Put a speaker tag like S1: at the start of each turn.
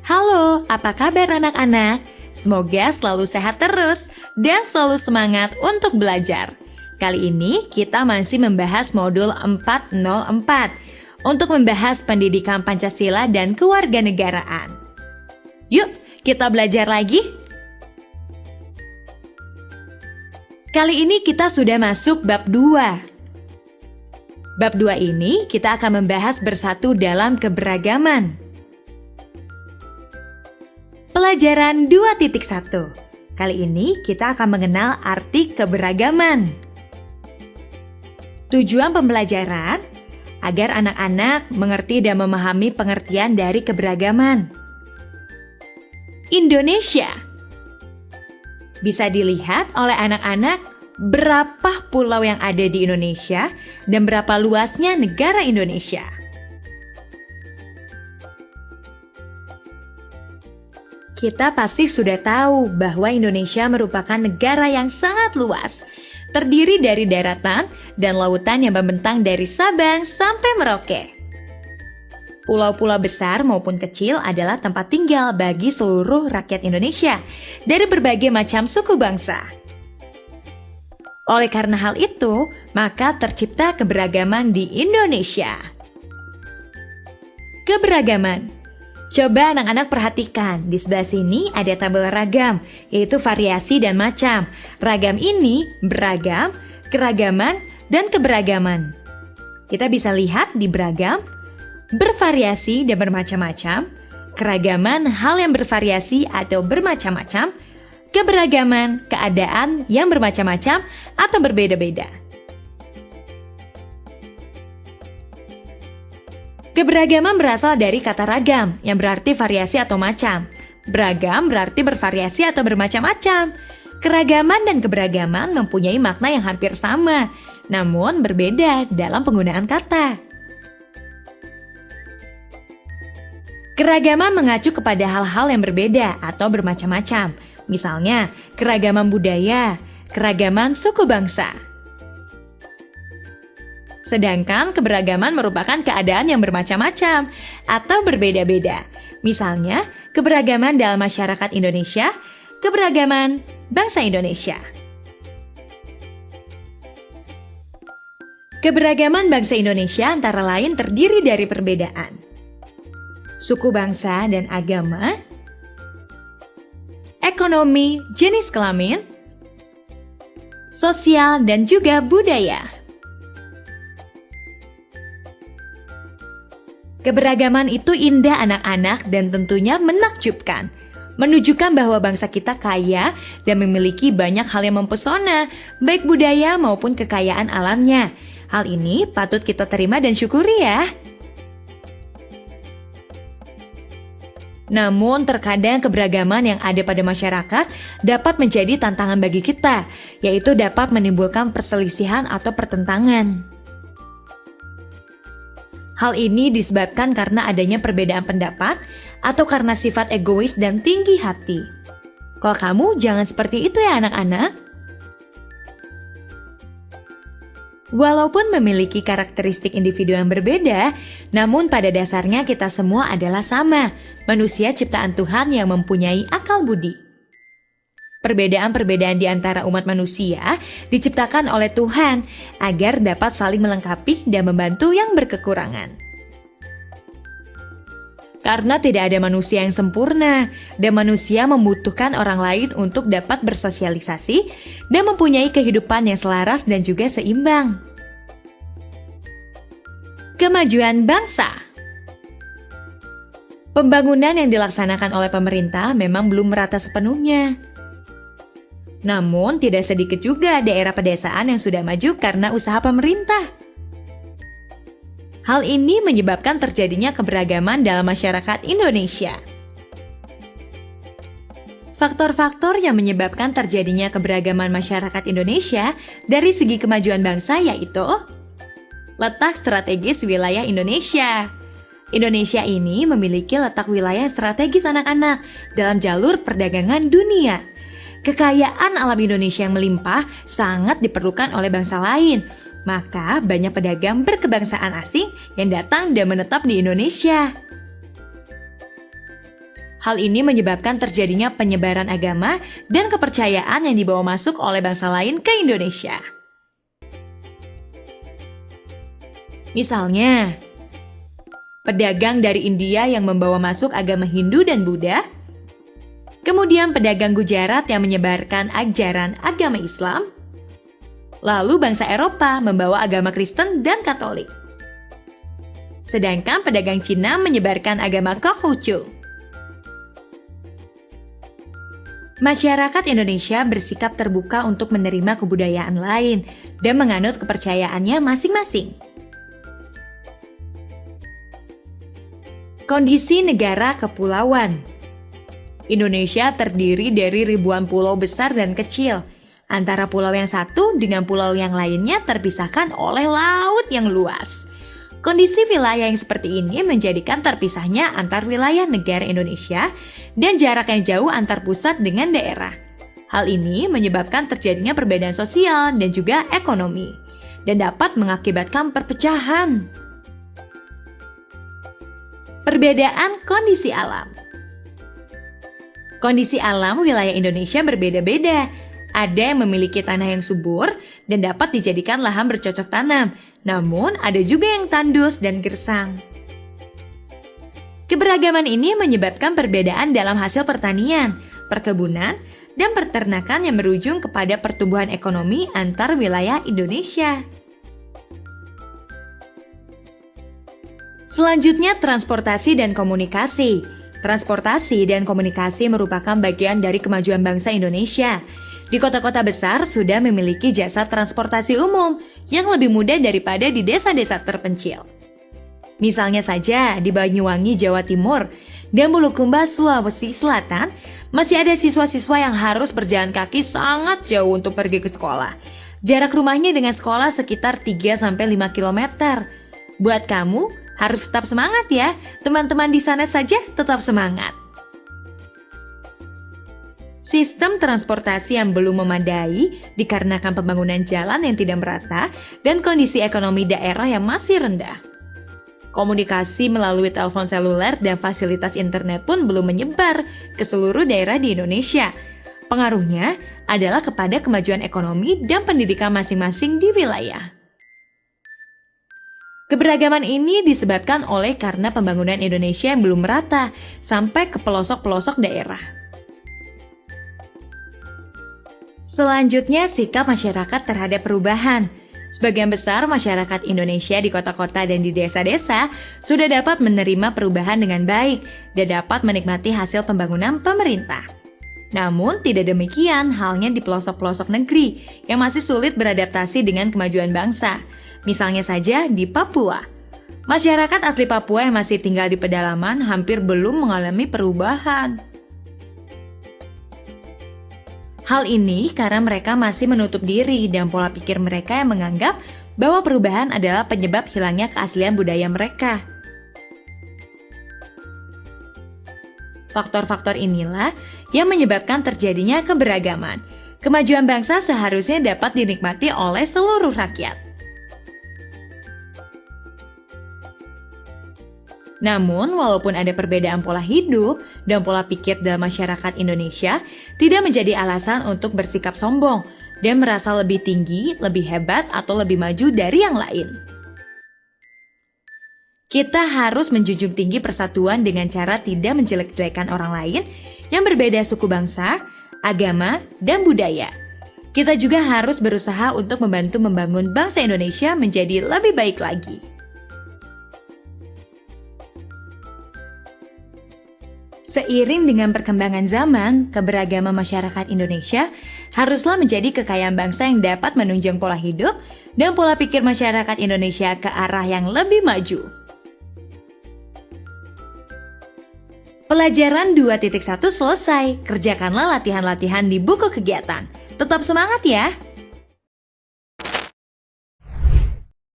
S1: Halo, apa kabar anak-anak? Semoga selalu sehat terus dan selalu semangat untuk belajar. Kali ini kita masih membahas modul 404 untuk membahas pendidikan Pancasila dan kewarganegaraan. Yuk, kita belajar lagi. Kali ini kita sudah masuk bab 2. Bab 2 ini kita akan membahas bersatu dalam keberagaman. Pelajaran 2.1. Kali ini kita akan mengenal arti keberagaman. Tujuan pembelajaran agar anak-anak mengerti dan memahami pengertian dari keberagaman. Indonesia. Bisa dilihat oleh anak-anak berapa pulau yang ada di Indonesia dan berapa luasnya negara Indonesia. Kita pasti sudah tahu bahwa Indonesia merupakan negara yang sangat luas, terdiri dari daratan dan lautan yang membentang dari Sabang sampai Merauke. Pulau-pulau besar maupun kecil adalah tempat tinggal bagi seluruh rakyat Indonesia dari berbagai macam suku bangsa. Oleh karena hal itu, maka tercipta keberagaman di Indonesia. Keberagaman. Coba anak-anak perhatikan, di sebelah sini ada tabel ragam, yaitu variasi dan macam. Ragam ini beragam, keragaman, dan keberagaman. Kita bisa lihat di beragam, bervariasi dan bermacam-macam, keragaman hal yang bervariasi atau bermacam-macam, keberagaman keadaan yang bermacam-macam atau berbeda-beda. Keberagaman berasal dari kata ragam yang berarti variasi atau macam. Beragam berarti bervariasi atau bermacam-macam. Keragaman dan keberagaman mempunyai makna yang hampir sama, namun berbeda dalam penggunaan kata. Keragaman mengacu kepada hal-hal yang berbeda atau bermacam-macam. Misalnya, keragaman budaya, keragaman suku bangsa. Sedangkan keberagaman merupakan keadaan yang bermacam-macam atau berbeda-beda. Misalnya, keberagaman dalam masyarakat Indonesia, keberagaman bangsa Indonesia. Keberagaman bangsa Indonesia antara lain terdiri dari perbedaan suku bangsa dan agama, ekonomi, jenis kelamin, sosial, dan juga budaya. Keberagaman itu indah anak-anak dan tentunya menakjubkan, menunjukkan bahwa bangsa kita kaya dan memiliki banyak hal yang mempesona, baik budaya maupun kekayaan alamnya. Hal ini patut kita terima dan syukuri ya. Namun terkadang keberagaman yang ada pada masyarakat dapat menjadi tantangan bagi kita, yaitu dapat menimbulkan perselisihan atau pertentangan. Hal ini disebabkan karena adanya perbedaan pendapat atau karena sifat egois dan tinggi hati. Kalau kamu jangan seperti itu ya anak-anak. Walaupun memiliki karakteristik individu yang berbeda, namun pada dasarnya kita semua adalah sama, manusia ciptaan Tuhan yang mempunyai akal budi. Perbedaan-perbedaan di antara umat manusia diciptakan oleh Tuhan agar dapat saling melengkapi dan membantu yang berkekurangan. Karena tidak ada manusia yang sempurna dan manusia membutuhkan orang lain untuk dapat bersosialisasi dan mempunyai kehidupan yang selaras dan juga seimbang. Kemajuan bangsa. Pembangunan yang dilaksanakan oleh pemerintah memang belum merata sepenuhnya. Namun, tidak sedikit juga daerah pedesaan yang sudah maju karena usaha pemerintah. Hal ini menyebabkan terjadinya keberagaman dalam masyarakat Indonesia. Faktor-faktor yang menyebabkan terjadinya keberagaman masyarakat Indonesia dari segi kemajuan bangsa yaitu letak strategis wilayah Indonesia. Indonesia ini memiliki letak wilayah strategis anak-anak dalam jalur perdagangan dunia. Kekayaan alam Indonesia yang melimpah sangat diperlukan oleh bangsa lain. Maka banyak pedagang berkebangsaan asing yang datang dan menetap di Indonesia. Hal ini menyebabkan terjadinya penyebaran agama dan kepercayaan yang dibawa masuk oleh bangsa lain ke Indonesia. Misalnya, pedagang dari India yang membawa masuk agama Hindu dan Buddha, kemudian pedagang Gujarat yang menyebarkan ajaran agama Islam, lalu bangsa Eropa membawa agama Kristen dan Katolik. Sedangkan pedagang Cina menyebarkan agama Konghucu. Masyarakat Indonesia bersikap terbuka untuk menerima kebudayaan lain dan menganut kepercayaannya masing-masing. Kondisi negara kepulauan. Indonesia terdiri dari ribuan pulau besar dan kecil. Antara pulau yang satu dengan pulau yang lainnya terpisahkan oleh laut yang luas. Kondisi wilayah yang seperti ini menjadikan terpisahnya antar wilayah negara Indonesia dan jarak yang jauh antar pusat dengan daerah. Hal ini menyebabkan terjadinya perbedaan sosial dan juga ekonomi, dan dapat mengakibatkan perpecahan. Perbedaan kondisi alam. Kondisi alam wilayah Indonesia berbeda-beda. Ada yang memiliki tanah yang subur dan dapat dijadikan lahan bercocok tanam, namun ada juga yang tandus dan gersang. Keberagaman ini menyebabkan perbedaan dalam hasil pertanian, perkebunan, dan peternakan yang berujung kepada pertumbuhan ekonomi antar wilayah Indonesia. Selanjutnya, transportasi dan komunikasi. Transportasi dan komunikasi merupakan bagian dari kemajuan bangsa Indonesia. Di kota-kota besar sudah memiliki jasa transportasi umum yang lebih mudah daripada di desa-desa terpencil. Misalnya saja di Banyuwangi, Jawa Timur, dan Bulukumba, Sulawesi Selatan, masih ada siswa-siswa yang harus berjalan kaki sangat jauh untuk pergi ke sekolah. Jarak rumahnya dengan sekolah sekitar 3-5 km. Buat kamu, harus tetap semangat ya, teman-teman di sana saja tetap semangat. Sistem transportasi yang belum memadai dikarenakan pembangunan jalan yang tidak merata dan kondisi ekonomi daerah yang masih rendah. Komunikasi melalui telepon seluler dan fasilitas internet pun belum menyebar ke seluruh daerah di Indonesia. Pengaruhnya adalah kepada kemajuan ekonomi dan pendidikan masing-masing di wilayah. Keberagaman ini disebabkan oleh karena pembangunan Indonesia yang belum merata sampai ke pelosok-pelosok daerah. Selanjutnya, sikap masyarakat terhadap perubahan. Sebagian besar masyarakat Indonesia di kota-kota dan di desa-desa sudah dapat menerima perubahan dengan baik dan dapat menikmati hasil pembangunan pemerintah. Namun, tidak demikian halnya di pelosok-pelosok negeri yang masih sulit beradaptasi dengan kemajuan bangsa. Misalnya saja di Papua. Masyarakat asli Papua yang masih tinggal di pedalaman hampir belum mengalami perubahan. Hal ini karena mereka masih menutup diri dan pola pikir mereka yang menganggap bahwa perubahan adalah penyebab hilangnya keaslian budaya mereka. Faktor-faktor inilah yang menyebabkan terjadinya keberagaman. Kemajuan bangsa seharusnya dapat dinikmati oleh seluruh rakyat. Namun, walaupun ada perbedaan pola hidup dan pola pikir dalam masyarakat Indonesia, tidak menjadi alasan untuk bersikap sombong dan merasa lebih tinggi, lebih hebat, atau lebih maju dari yang lain. Kita harus menjunjung tinggi persatuan dengan cara tidak menjelek-jelekan orang lain yang berbeda suku bangsa, agama, dan budaya. Kita juga harus berusaha untuk membantu membangun bangsa Indonesia menjadi lebih baik lagi. Seiring dengan perkembangan zaman, keberagaman masyarakat Indonesia haruslah menjadi kekayaan bangsa yang dapat menunjang pola hidup dan pola pikir masyarakat Indonesia ke arah yang lebih maju. Pelajaran 2.1 selesai. Kerjakanlah latihan-latihan di buku kegiatan. Tetap semangat ya!